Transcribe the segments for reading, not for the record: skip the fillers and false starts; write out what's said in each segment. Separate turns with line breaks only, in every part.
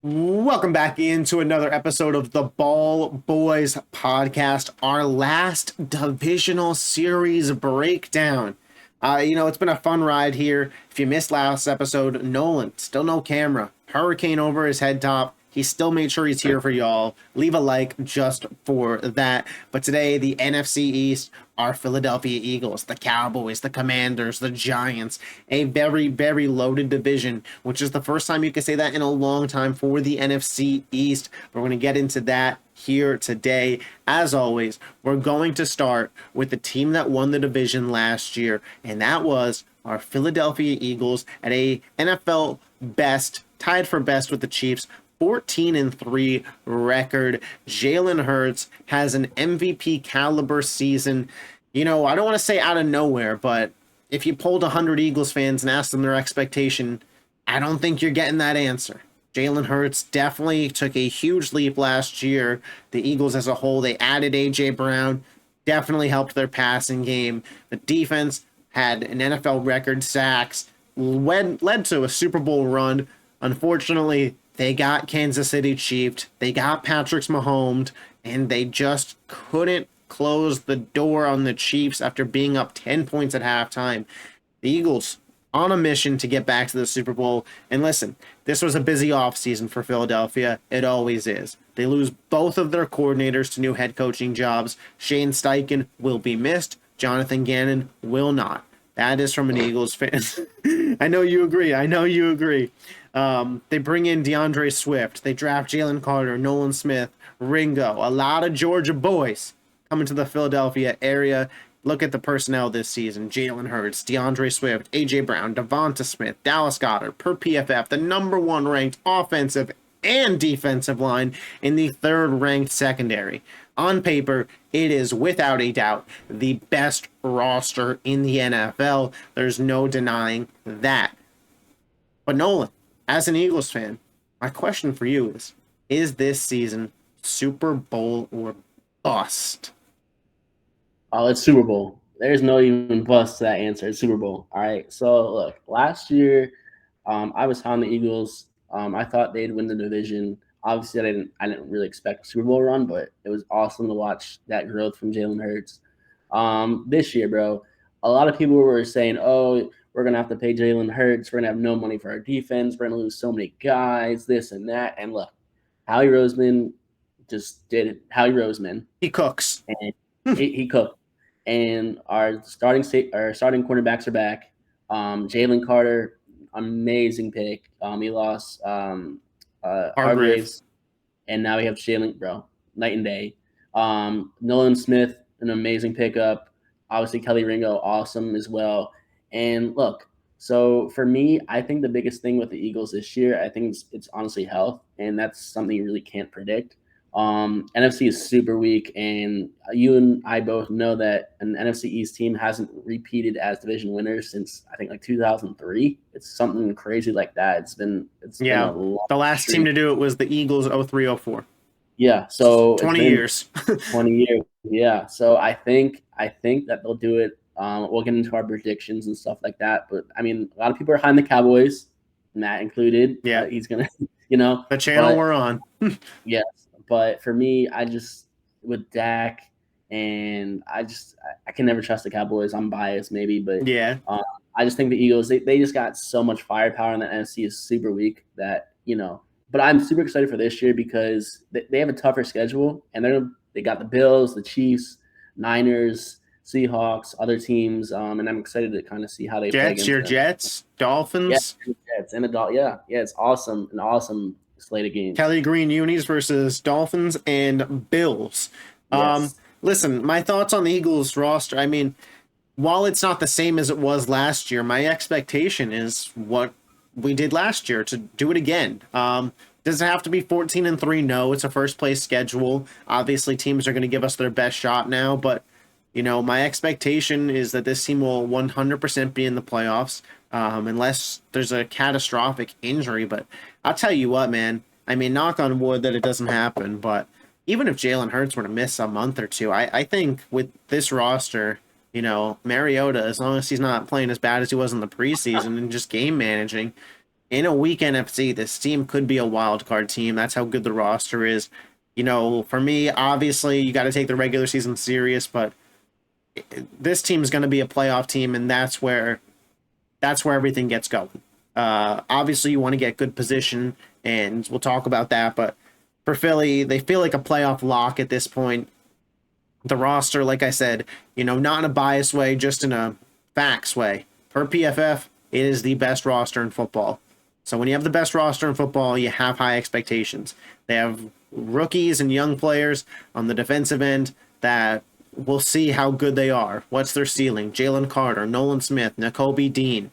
Welcome back into another episode of the Ball Boys podcast, our last divisional series breakdown. It's been a fun ride here. If you missed last episode, Nolan, still no camera, hurricane over his head top. He still made sure he's here for y'all. Leave a like just for that. But today, the NFC East, our Philadelphia Eagles, the Cowboys, the Commanders, the Giants, a very, very loaded division, which is the first time you can say that in a long time for the NFC East. We're going to get into that here today. As always, we're going to start with the team that won the division last year, and that was our Philadelphia Eagles at a NFL best, tied for best with the Chiefs. 14-3 record. Jalen Hurts has an MVP caliber season. I don't want to say out of nowhere, but if you polled 100 Eagles fans and asked them their expectation, I don't think you're getting that answer. Jalen Hurts definitely took a huge leap last year. The Eagles as a whole, they added A.J. Brown, definitely helped their passing game. The defense had an NFL record sacks, led to a Super Bowl run. Unfortunately, they got Kansas City Chiefs, they got Patrick Mahomes, and they just couldn't close the door on the Chiefs after being up 10 points at halftime. The Eagles on a mission to get back to the Super Bowl. And listen, this was a busy offseason for Philadelphia. It always is. They lose both of their coordinators to new head coaching jobs. Shane Steichen will be missed. Jonathan Gannon will not. That is from an Eagles fan. I know you agree. They bring in DeAndre Swift. They draft Jalen Carter, Nolan Smith, Ringo. A lot of Georgia boys coming to the Philadelphia area. Look at the personnel this season. Jalen Hurts, DeAndre Swift, A.J. Brown, Devonta Smith, Dallas Goedert, per PFF, the number one ranked offensive and defensive line in the third ranked secondary. On paper, it is without a doubt the best roster in the NFL. There's no denying that. But Nolan, as an Eagles fan, my question for you is this season Super Bowl or bust?
Oh, it's Super Bowl. There's no even bust to that answer. It's Super Bowl. All right. So look, last year, I was high on the Eagles. I thought they'd win the division. Obviously, I didn't really expect a Super Bowl run, but it was awesome to watch that growth from Jalen Hurts. This year, bro, a lot of people were saying, "Oh, we're gonna have to pay Jalen Hurts. We're gonna have no money for our defense. We're gonna lose so many guys, this and that." And look, Howie Roseman just did it. Howie Roseman.
He cooks.
And he cooked. And our starting quarterbacks are back. Jalen Carter, amazing pick. He lost Hargraves, and now we have Jalen, bro, night and day. Nolan Smith, an amazing pickup. Obviously, Kelly Ringo, awesome as well. And look, so for me, I think the biggest thing with the Eagles this year, I think it's honestly health, and that's something you really can't predict. NFC is super weak, and you and I both know that an NFC East team hasn't repeated as division winners since I think like 2003. It's something crazy like that. It's been a long
the last team to do it was the Eagles 03-04.
Yeah, so
20 years.
20 years. Yeah, so I think that they'll do it. We'll get into our predictions and stuff like that, but I mean, a lot of people are behind the Cowboys, Matt included.
Yeah,
he's gonna,
the channel we're on.
Yes. But for me, I just with Dak, and I can never trust the Cowboys. I'm biased, maybe, but
yeah,
I just think the Eagles they just got so much firepower, and the NFC is super weak that. But I'm super excited for this year because they have a tougher schedule, and they got the Bills, the Chiefs, Niners, Seahawks, other teams, and I'm excited to kind of see how they play against them.
Jets, Dolphins,
Jets, and it's awesome, an awesome slate of games.
Kelly Green Unis versus Dolphins and Bills.
Yes.
Listen, my thoughts on the Eagles roster. I mean, while it's not the same as it was last year, my expectation is what we did last year to do it again. Does it have to be 14-3? No, it's a first place schedule. Obviously, teams are going to give us their best shot now, but my expectation is that this team will 100% be in the playoffs, unless there's a catastrophic injury. But I'll tell you what, man. I mean, knock on wood that it doesn't happen, but even if Jalen Hurts were to miss a month or two, I think with this roster, Mariota, as long as he's not playing as bad as he was in the preseason and just game managing, in a weak NFC, this team could be a wild card team. That's how good the roster is. For me, obviously, you got to take the regular season serious, but this team is going to be a playoff team, and that's where everything gets going. Obviously, you want to get good position, and we'll talk about that. But for Philly, they feel like a playoff lock at this point. The roster, like I said, not in a biased way, just in a facts way. Per PFF, it is the best roster in football. So when you have the best roster in football, you have high expectations. They have rookies and young players on the defensive end that we'll see how good they are. What's their ceiling? Jalen Carter, Nolan Smith, Nakobe Dean,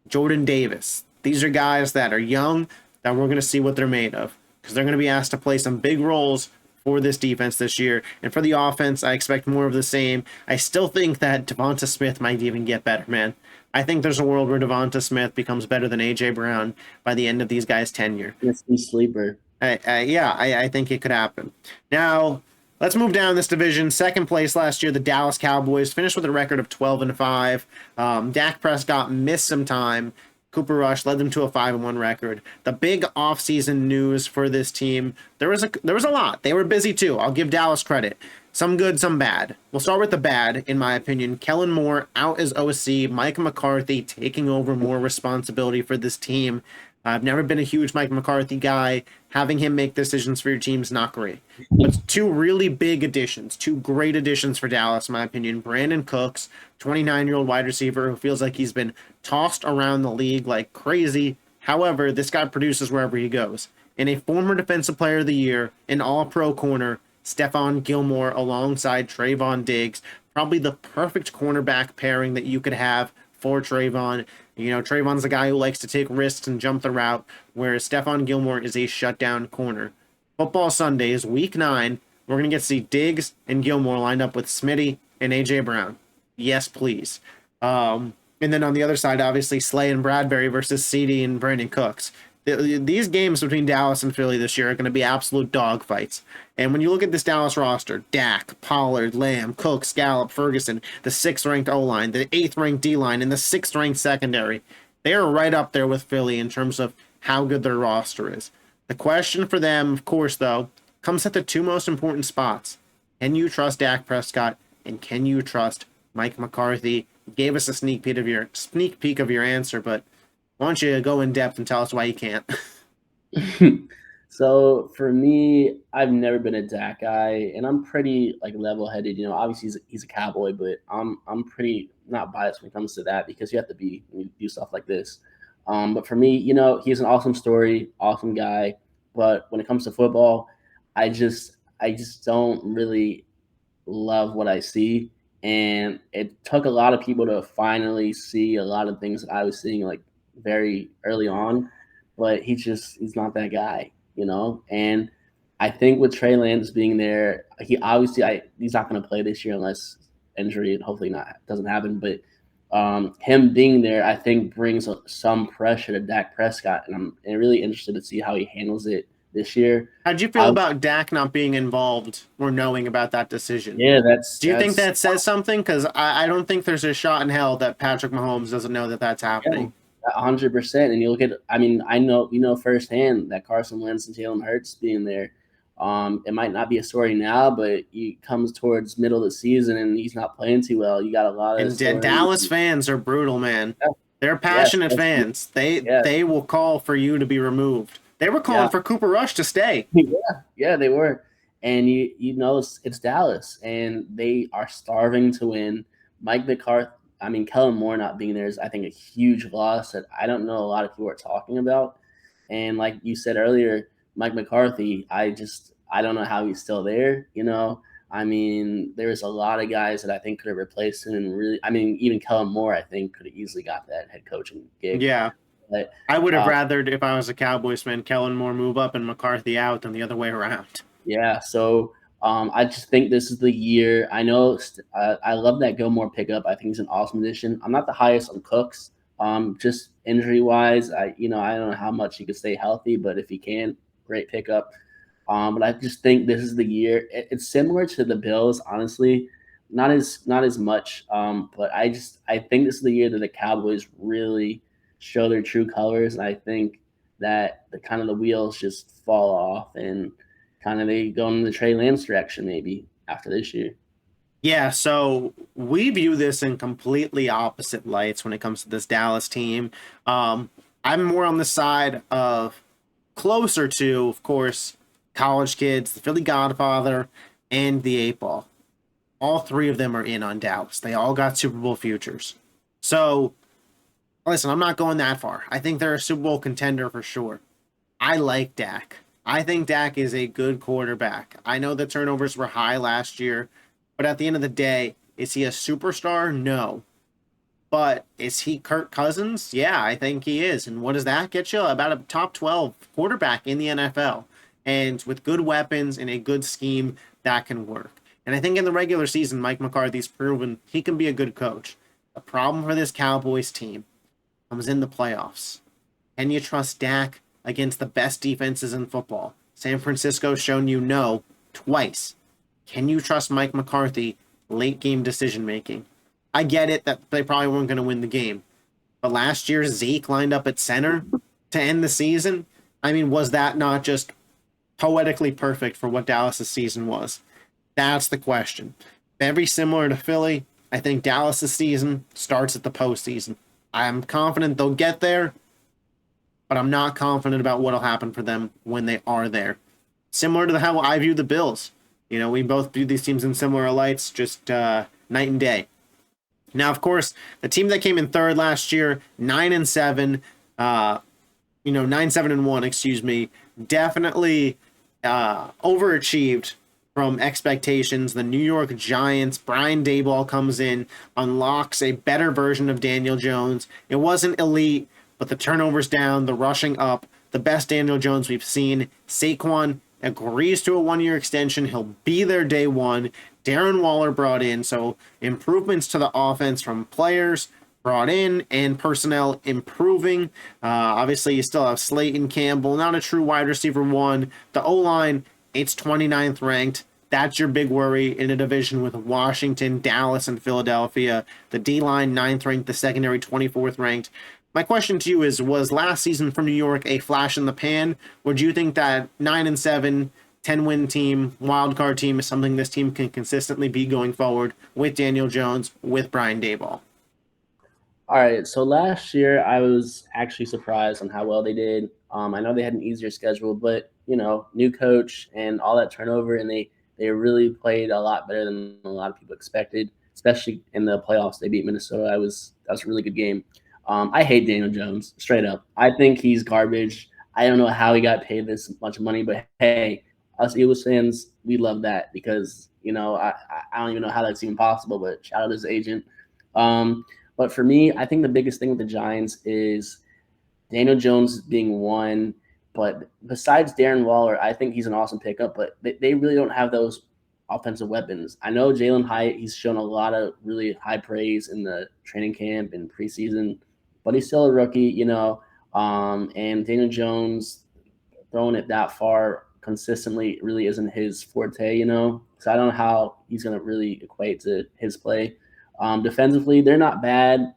Jordan Davis. These are guys that are young that we're going to see what they're made of because they're going to be asked to play some big roles for this defense this year. And for the offense, I expect more of the same. I still think that Devonta Smith might even get better, man. I think there's a world where Devonta Smith becomes better than A.J. Brown by the end of these guys' tenure.
It's a sleeper.
I think it could happen. Now, let's move down this division. Second place last year, the Dallas Cowboys finished with a record of 12-5. Dak Prescott missed some time. Cooper Rush led them to a 5-1 record. The big offseason news for this team, there was a lot. They were busy too. I'll give Dallas credit. Some good, some bad. We'll start with the bad, in my opinion. Kellen Moore out as OC. Mike McCarthy taking over more responsibility for this team. I've never been a huge Mike McCarthy guy. Having him make decisions for your team's not great. But two really big additions, two great additions for Dallas, in my opinion. Brandon Cooks, 29-year-old wide receiver who feels like he's been tossed around the league like crazy. However, this guy produces wherever he goes. And a former Defensive Player of the Year, an all-pro corner, Stephon Gilmore alongside Trayvon Diggs. Probably the perfect cornerback pairing that you could have for Trayvon. Trayvon's the guy who likes to take risks and jump the route, whereas Stephon Gilmore is a shutdown corner. Football Sundays, Week 9, we're going to get to see Diggs and Gilmore lined up with Smitty and A.J. Brown. Yes, please. And then on the other side, obviously, Slay and Bradbury versus CD and Brandon Cooks. These games between Dallas and Philly this year are going to be absolute dogfights. And when you look at this Dallas roster, Dak, Pollard, Lamb, Cooks, Gallup, Ferguson, the 6th-ranked O-line, the 8th-ranked D-line, and the 6th-ranked secondary, they are right up there with Philly in terms of how good their roster is. The question for them, of course, though, comes at the two most important spots. Can you trust Dak Prescott, and can you trust Mike McCarthy? You gave us a sneak peek of your answer, but why don't you go in depth and tell us why you can't?
So for me, I've never been a Dak guy, and I'm pretty level-headed. Obviously he's a Cowboy, but I'm pretty not biased when it comes to that because you have to be when you do stuff like this. But for me, he's an awesome story, awesome guy. But when it comes to football, I just don't really love what I see. And it took a lot of people to finally see a lot of things that I was seeing very early on, but he's not that guy, And I think with Trey Lance being there, he's not going to play this year unless injury, and hopefully not doesn't happen. But him being there, I think brings some pressure to Dak Prescott, and I'm really interested to see how he handles it this year.
How'd you feel about Dak not being involved or knowing about that decision?
Yeah,
Do you think that says something? Because I don't think there's a shot in hell that Patrick Mahomes doesn't know that that's happening.
100%. And you look at, I know firsthand that Carson Wentz and Jalen Hurts being there. It might not be a story now, but it comes towards middle of the season and he's not playing too well. You got a lot of
Dallas fans are brutal, man.
Yeah.
They're passionate fans. They will call for you to be removed. They were calling for Cooper Rush to stay.
Yeah, they were. And it's Dallas, and they are starving to win. Kellen Moore not being there is, I think, a huge loss that I don't know a lot of people are talking about. And like you said earlier, Mike McCarthy, I don't know how he's still there. There's a lot of guys that I think could have replaced him, and really, even Kellen Moore, I think, could have easily got that head coaching gig.
Yeah.
But
I would have rathered, if I was a Cowboys fan, Kellen Moore move up and McCarthy out than the other way around.
Yeah, so I just think this is the year. I know I love that Gilmore pickup. I think he's an awesome addition. I'm not the highest on Cooks, just injury wise. I don't know how much he could stay healthy, but if he can, great pickup. But I just think this is the year. It's similar to the Bills, honestly, not as much. But I think this is the year that the Cowboys really show their true colors. And I think that the kind of the wheels just fall off and kind of they go in the Trey Lance direction maybe after this year.
Yeah, so we view this in completely opposite lights when it comes to this Dallas team. I'm more on the side of closer to, of course, college kids, the Philly Godfather, and the Eight Ball. All three of them are in on Dallas. They all got Super Bowl futures. So, listen, I'm not going that far. I think they're a Super Bowl contender for sure. I like Dak. I think Dak is a good quarterback. I know the turnovers were high last year, but at the end of the day, is he a superstar? No. But is he Kirk Cousins? Yeah, I think he is. And what does that get you? About a top 12 quarterback in the NFL. And with good weapons and a good scheme, that can work. And I think in the regular season, Mike McCarthy's proven he can be a good coach. The problem for this Cowboys team comes in the playoffs. Can you trust Dak against the best defenses in football? San Francisco's shown you no twice. Can you trust Mike McCarthy late game decision making? I get it that they probably weren't going to win the game. But last year, Zeke lined up at center to end the season. I mean, was that not just poetically perfect for what Dallas' season was? That's the question. Very similar to Philly. I think Dallas' season starts at the postseason. I'm confident they'll get there, but I'm not confident about what'll happen for them when they are there. Similar to how I view the Bills. You know, we both view these teams in similar lights, just night and day. Now, of course, the team that came in third last year, 9-7, 9-7-1, excuse me, definitely overachieved from expectations. The New York Giants, Brian Daboll comes in, unlocks a better version of Daniel Jones. It wasn't elite, but the turnovers down, the rushing up, the best Daniel Jones we've seen. Saquon agrees to a 1-year extension. He'll be there day one. Darren Waller brought in, so improvements to the offense from players brought in and personnel improving. Obviously, you still have Slayton Campbell, not a true wide receiver one. The O-line, it's 29th ranked. That's your big worry in a division with Washington, Dallas, and Philadelphia. The D-line, 9th ranked. The secondary, 24th ranked. My question to you is, was last season from New York a flash in the pan? Or do you think that 9-7, 10-win team, wild card team is something this team can consistently be going forward with Daniel Jones, with Brian Daboll?
All right, so last year I was actually surprised on how well they did. I know they had an easier schedule, but new coach and all that turnover, and they really played a lot better than a lot of people expected, especially in the playoffs. They beat Minnesota. That was a really good game. I hate Daniel Jones, straight up. I think he's garbage. I don't know how he got paid this much money, but hey, us Eagles fans, we love that because I don't even know how that's even possible. But shout out to his agent. But for me, I think the biggest thing with the Giants is Daniel Jones being one. But besides Darren Waller, I think he's an awesome pickup. But they really don't have those offensive weapons. I know Jalen Hyatt, he's shown a lot of really high praise in the training camp and preseason, but he's still a rookie, and Daniel Jones throwing it that far consistently really isn't his forte, So I don't know how he's going to really equate to his play. Defensively, they're not bad.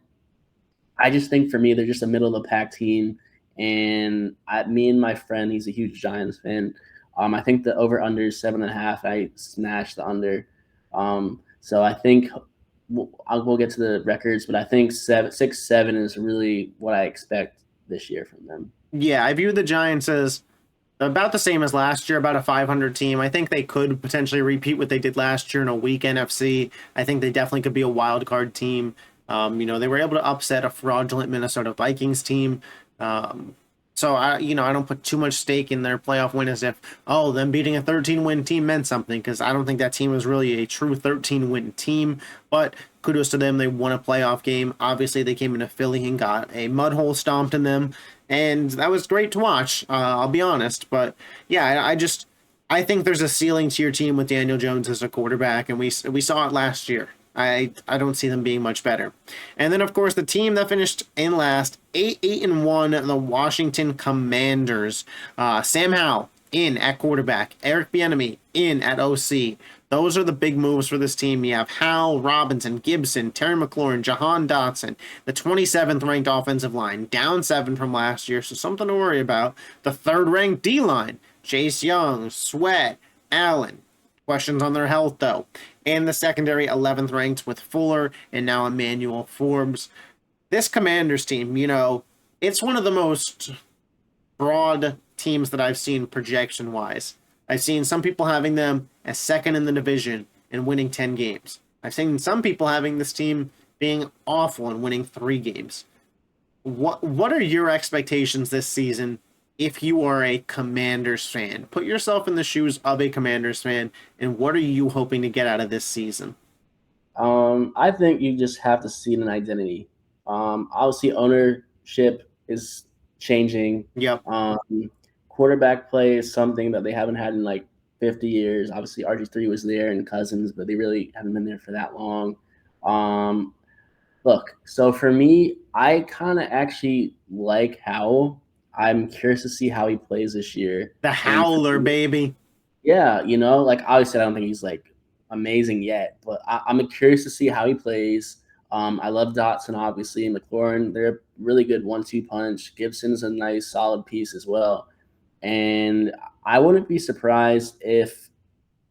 I just think for me, they're just a middle of the pack team. And me and my friend, he's a huge Giants fan. I think the over-under is 7.5. I smashed the under. So I think we'll get to the records, but I think 6-7 is really what I expect this year from them.
Yeah, I view the Giants as about the same as last year, about a 500 team. I think they could potentially repeat what they did last year in a weak NFC. I think they definitely could be a wild card team. They were able to upset a fraudulent Minnesota Vikings team. So I don't put too much stake in their playoff win as if, them beating a 13-win team meant something, because I don't think that team was really a true 13-win team. But kudos to them, they won a playoff game. Obviously, they came into Philly and got a mud hole stomped in them, and that was great to watch. I'll be honest, but yeah, I think there's a ceiling to your team with Daniel Jones as a quarterback, and we saw it last year. I don't see them being much better. And then, of course, the team that finished in last, 8-1, the Washington Commanders. Sam Howell, in at quarterback, Eric Bieniemy in at OC. Those are the big moves for this team. You have Howell, Robinson, Gibson, Terry McLaurin, Jahan Dotson, the 27th ranked offensive line, down 7 from last year, so something to worry about. The 3rd ranked D line, Chase Young, Sweat, Allen. Questions on their health, though. And the secondary, 11th ranked with Fuller and now Emmanuel Forbes. This Commanders team, it's one of the most broad teams that I've seen projection wise. I've seen some people having them as second in the division and winning 10 games. I've seen some people having this team being awful and winning 3 games. What are your expectations this season if you are a Commanders fan? Put yourself in the shoes of a Commanders fan, and what are you hoping to get out of this season?
I think you just have to see an identity. Obviously, ownership is changing.
Yep.
Quarterback play is something that they haven't had in like 50 years. Obviously, RG3 was there and Cousins, but they really haven't been there for that long. Look, so for me, I kind of actually like Howell. I'm curious to see how he plays this year.
The Howler, baby.
Yeah, like obviously I don't think he's like amazing yet, but I'm curious to see how he plays. I love Dotson, obviously, and McLaurin. They're a really good 1-2 punch. Gibson's a nice, solid piece as well. And I wouldn't be surprised if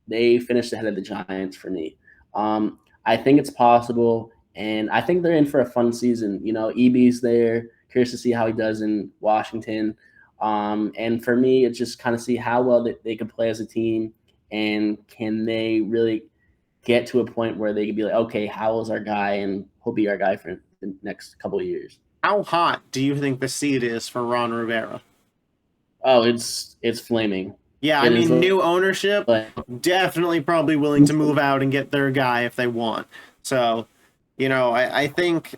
they finish ahead of the Giants for me. I think it's possible, and I think they're in for a fun season. EB's there. Curious to see how he does in Washington. And for me, it's just kind of see how well they can play as a team, and can they really get to a point where they could be like, okay, Howell's our guy, and he'll be our guy for the next couple of years.
How hot do you think the seat is for Ron Rivera?
Oh, it's flaming.
Yeah, new ownership, definitely probably willing to move out and get their guy if they want. So, I think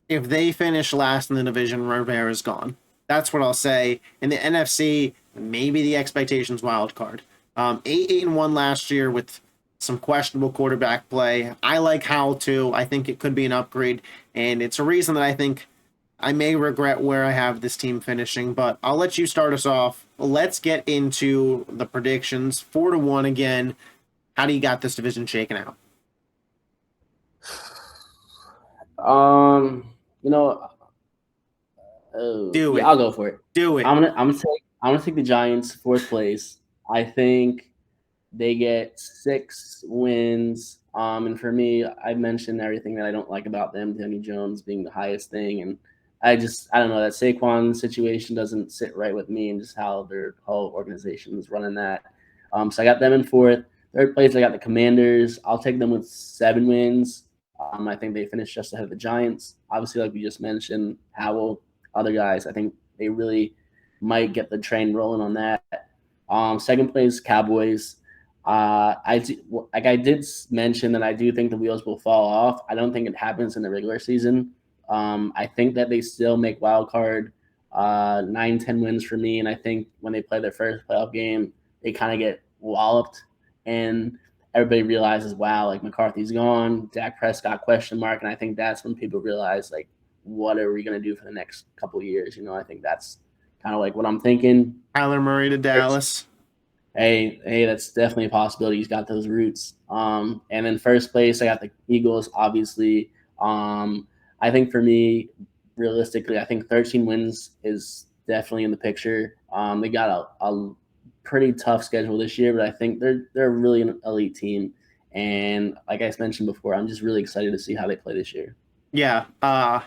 if they finish last in the division, Rivera's gone. That's what I'll say. In the NFC, maybe the expectations wild card. 8-1 last year with some questionable quarterback play. I like Howell too. I think it could be an upgrade, and it's a reason that I think I may regret where I have this team finishing, but I'll let you start us off. Let's get into the predictions. 4-1 again. How do you got this division shaken out?
Do it. I'll go for it.
Do it.
I'm gonna take the Giants 4th place. I think they get 6 wins. And for me, I mentioned everything that I don't like about them. Tony Jones being the highest thing, and I don't know, that Saquon situation doesn't sit right with me, and just how their whole organization is running that. So I got them in 4th. 3rd place, I got the Commanders. I'll take them with 7 wins. I think they finished just ahead of the Giants. Obviously, like we just mentioned, Howell, other guys, I think they really might get the train rolling on that. 2nd place, Cowboys. I did mention that I do think the wheels will fall off. I don't think it happens in the regular season. I think that they still make wild card 9-10 wins for me, and I think when they play their first playoff game, they kind of get walloped, and everybody realizes, wow, like McCarthy's gone, Dak Prescott question mark, and I think that's when people realize, like, what are we going to do for the next couple of years? I think that's kind of like what I'm thinking.
Kyler Murray to Dallas.
Hey, that's definitely a possibility. He's got those roots. And then 1st place, I got the Eagles, obviously. I think for me, realistically, I think 13 wins is definitely in the picture. They got a pretty tough schedule this year, but I think they're really an elite team. And like I mentioned before, I'm just really excited to see how they play this year.
Yeah, I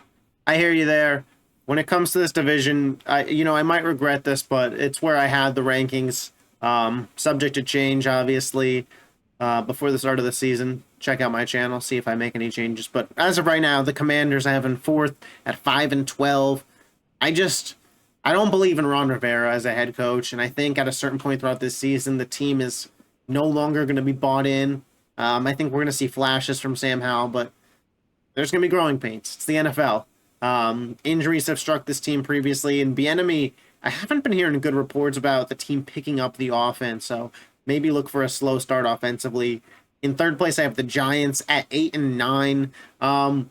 hear you there. When it comes to this division, I might regret this, but it's where I had the rankings. Subject to change, obviously, before the start of the season. Check out my channel, see if I make any changes. But as of right now, the Commanders I have in 4th at 5-12. I don't believe in Ron Rivera as a head coach, and I think at a certain point throughout this season, the team is no longer going to be bought in. I think we're going to see flashes from Sam Howell, but there's going to be growing pains. It's the NFL. Injuries have struck this team previously, and Bieniemy, I haven't been hearing good reports about the team picking up the offense, so maybe look for a slow start offensively. In 3rd place, I have the Giants at 8-9. Could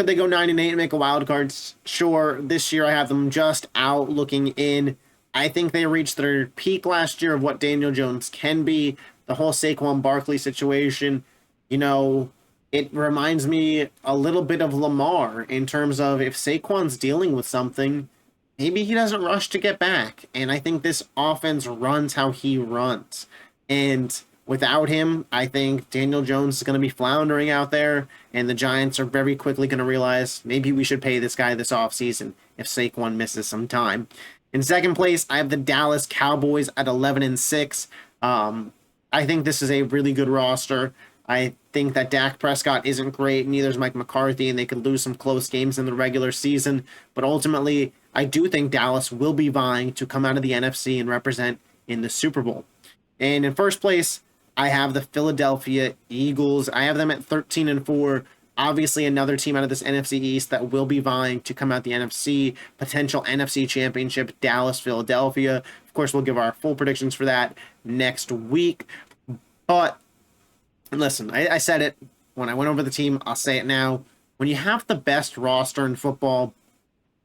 they go 9-8 and make a wild card? Sure. This year, I have them just out looking in. I think they reached their peak last year of what Daniel Jones can be. The whole Saquon Barkley situation, you know, it reminds me a little bit of Lamar in terms of if Saquon's dealing with something, maybe he doesn't rush to get back. And I think this offense runs how he runs. And without him, I think Daniel Jones is going to be floundering out there, and the Giants are very quickly going to realize maybe we should pay this guy this offseason if Saquon misses some time. In second place, I have the Dallas Cowboys at 11-6. I think this is a really good roster. I think that Dak Prescott isn't great, neither is Mike McCarthy, and they could lose some close games in the regular season. But ultimately, I do think Dallas will be vying to come out of the NFC and represent in the Super Bowl. And in first place, I have the Philadelphia Eagles. I have them at 13-4. Obviously, another team out of this NFC East that will be vying to come out the NFC, potential NFC Championship, Dallas, Philadelphia. Of course, we'll give our full predictions for that next week. But listen, I said it when I went over the team. I'll say it now. When you have the best roster in football,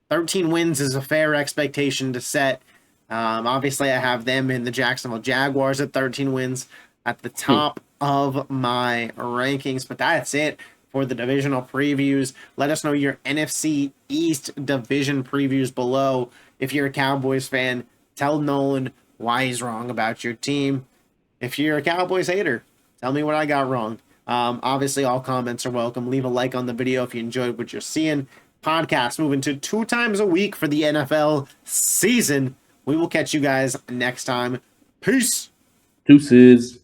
13 wins is a fair expectation to set. Obviously, I have them in the Jacksonville Jaguars at 13 wins at the top of my rankings. But that's it for the divisional previews. Let us know your NFC East division previews below. If you're a Cowboys fan, tell Nolan why he's wrong about your team. If you're a Cowboys hater, tell me what I got wrong. Obviously, all comments are welcome. Leave a like on the video if you enjoyed what you're seeing. Podcast moving to 2 times a week for the NFL season. We will catch you guys next time. Peace.
Deuces.